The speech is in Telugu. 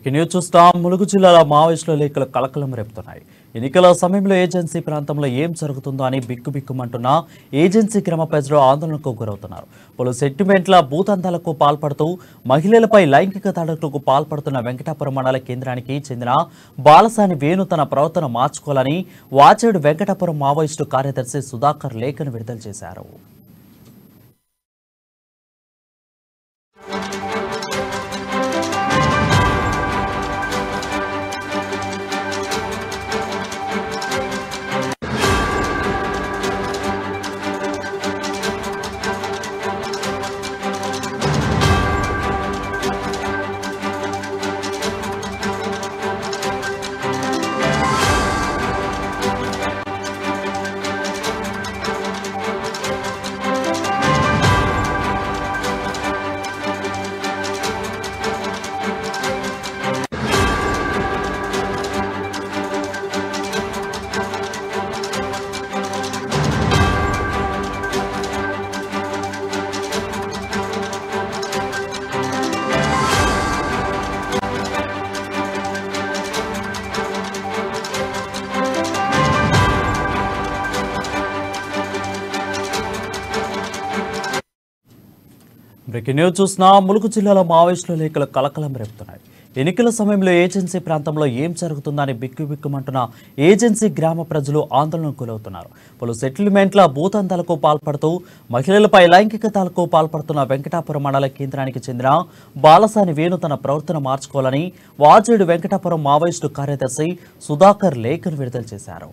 బ్రేకింగ్ న్యూస్ చూస్తాం. ములుగు జిల్లాలో మావోయిస్టుల లేఖలు కలకలం రేపుతున్నాయి. ఎన్నికల సమయంలో ఏజెన్సీ ప్రాంతంలో ఏం జరుగుతుందో అని బిక్కుబిక్కుమంటున్న ఏజెన్సీ గ్రామ ప్రజలు ఆందోళనకు గురవుతున్నారు. పలు సెంటిమెంట్ల భూతందాలకు పాల్పడుతూ మహిళలపై లైంగిక దాడులకు పాల్పడుతున్న వెంకటాపురం మండల కేంద్రానికి చెందిన బాలసాని వేణు తన ప్రవర్తన మార్చుకోవాలని వాచేడు వెంకటాపురం మావోయిస్టు కార్యదర్శి సుధాకర్ లేఖను విడుదల చేశారు. బ్రేకింగ్ న్యూస్ చూస్తున్నా. ములుగు జిల్లాలో మావోయిస్టుల లేఖలు కలకలం రేపుతున్నాయి. ఎన్నికల సమయంలో ఏజెన్సీ ప్రాంతంలో ఏం జరుగుతుందని బిక్కుబిక్కుమంటున్న ఏజెన్సీ గ్రామ ప్రజలు ఆందోళనకు గురవుతున్నారు. పలు సెటిల్మెంట్ల భూతందాలకు పాల్పడుతూ మహిళలపై లైంగికతలకు పాల్పడుతున్న వెంకటాపురం మండల కేంద్రానికి చెందిన బాలసాని వేణు తన ప్రవర్తన మార్చుకోవాలని వాచేడు వెంకటాపురం మావోయిస్టు కార్యదర్శి సుధాకర్ లేఖను విడుదల చేశారు.